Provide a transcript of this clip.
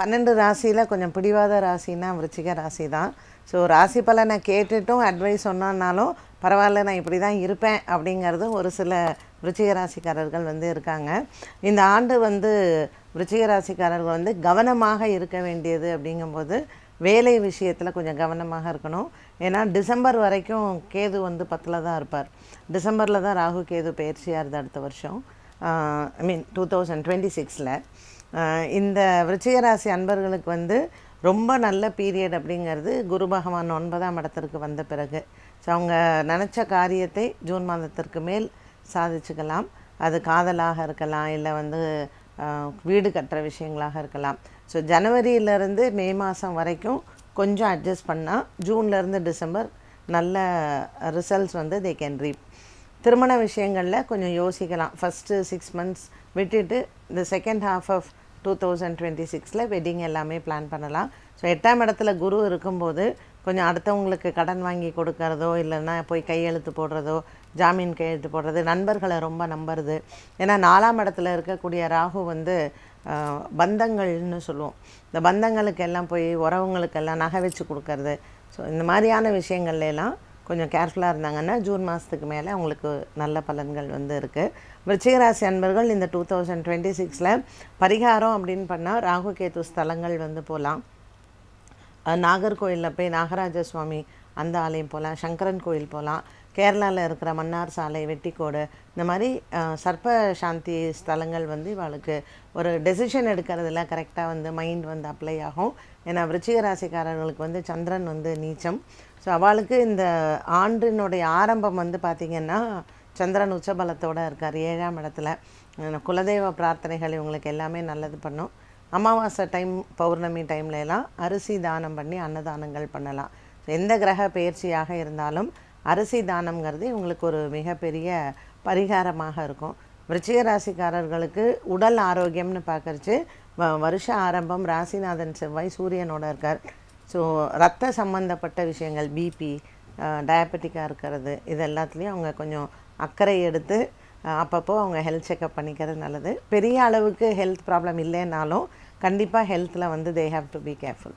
பன்னெண்டு ராசியில் கொஞ்சம் பிடிவாத ராசின்னா விருச்சிக ராசி தான். ஸோ ராசி பலனை கேட்டுட்டும் அட்வைஸ் சொன்னாலும் பரவாயில்ல, நான் இப்படி தான் இருப்பேன் அப்படிங்கிறது ஒரு சில விருச்சிக ராசிக்காரர்கள் இருக்காங்க. இந்த ஆண்டு விருச்சிக ராசிக்காரர்கள் கவனமாக இருக்க வேண்டியது அப்படிங்கும்போது வேலை விஷயத்தில் கொஞ்சம் கவனமாக இருக்கணும். ஏன்னா டிசம்பர் வரைக்கும் கேது 10ல் தான் இருப்பார். டிசம்பரில் தான் ராகு கேது பயிற்சியாக இருது அடுத்த வருஷம், ஐ மீன் 2026. இந்த விருச்சிக ராசி அன்பர்களுக்கு ரொம்ப நல்ல பீரியட் அப்படிங்கிறது குரு பகவான் 9ஆம் இடத்திற்கு வந்த பிறகு. ஸோ அவங்க நினச்ச காரியத்தை ஜூன் மாதத்திற்கு மேல் சாதிச்சுக்கலாம். அது காதலாக இருக்கலாம், இல்லை வீடு கட்டுற விஷயங்களாக இருக்கலாம். ஸோ ஜனவரியிலேருந்து மே மாதம் வரைக்கும் கொஞ்சம் அட்ஜஸ்ட் பண்ணால் ஜூன்லேருந்து டிசம்பர் நல்ல ரிசல்ட்ஸ் தே கேன் ரீப். திருமண விஷயங்களில் கொஞ்சம் யோசிக்கலாம். ஃபஸ்ட்டு 6 months விட்டுட்டு இந்த செகண்ட் ஹாஃப் ஆஃப் 2026 வெட்டிங் எல்லாமே பிளான் பண்ணலாம். ஸோ 8ஆம் இடத்துல குரு இருக்கும்போது கொஞ்சம் அடுத்தவங்களுக்கு கடன் வாங்கி கொடுக்கறதோ, இல்லைன்னா போய் கையெழுத்து போடுறதோ, ஜாமீன் கையெழுத்து போடுறது, நண்பர்களை ரொம்ப நம்புறது. ஏன்னா 4ஆம் இடத்துல இருக்கக்கூடிய ராகு பந்தங்கள்னு சொல்லுவோம். இந்த பந்தங்களுக்கு எல்லாம் போய் உறவுங்களுக்கெல்லாம் நகை வச்சு கொடுக்கறது. ஸோ இந்த மாதிரியான விஷயங்கள்லாம் கொஞ்சம் கேர்ஃபுல்லாக இருந்தாங்கன்னா ஜூன் மாதத்துக்கு மேலே அவங்களுக்கு நல்ல பலன்கள் இருக்குது. விருச்சிகராசி அன்பர்கள் இந்த 2026 பரிகாரம் அப்படின்னு பண்ணால் ராகு கேது ஸ்தலங்கள் போகலாம். நாகர்கோயிலில் போய் நாகராஜ சுவாமி அந்த ஆலயம் போகலாம், சங்கரன் கோயில் போகலாம், கேரளாவில் இருக்கிற மன்னார் சாலை, வெட்டிக்கோடு, இந்த மாதிரி சர்ப்ப சாந்தி ஸ்தலங்கள் இவளுக்கு ஒரு டெசிஷன் எடுக்கிறதுல கரெக்டாக மைண்ட் அப்ளை ஆகும். ஏன்னா விருச்சிக ராசிக்காரர்களுக்கு சந்திரன் நீச்சம். ஸோ அவளுக்கு இந்த ஆண்டினுடைய ஆரம்பம் பார்த்திங்கன்னா சந்திரன் உச்சபலத்தோடு இருக்கார் 7ஆம் இடத்துல. குலதெய்வ பிரார்த்தனைகள் இவங்களுக்கு எல்லாமே நல்லது பண்ணும். அமாவாசை டைம், பௌர்ணமி டைம்லலாம் அரிசி தானம் பண்ணி அன்னதானங்கள் பண்ணலாம். எந்த கிரக பயிற்சியாக இருந்தாலும் அரிசி தானம்ங்கிறது இவங்களுக்கு ஒரு மிகப்பெரிய பரிகாரமாக இருக்கும். விருச்சிக ராசிக்காரர்களுக்கு உடல் ஆரோக்கியம்னு பார்க்கறச்சு வருஷ ஆரம்பம் ராசிநாதன் செவ்வாய் சூரியனோட இருக்கார். ஸோ ரத்த சம்பந்தப்பட்ட விஷயங்கள், பிபி, டயபெட்டிக்காக இருக்கிறது, இது எல்லாத்துலேயும் அவங்க கொஞ்சம் அக்கறை எடுத்து அப்பப்போ அவங்க ஹெல்த் செக்கப் பண்ணிக்கிறது நல்லது. பெரிய அளவுக்கு ஹெல்த் ப்ராப்ளம் இல்லைன்னாலும் கண்டிப்பாக ஹெல்த்தில் they have to be careful.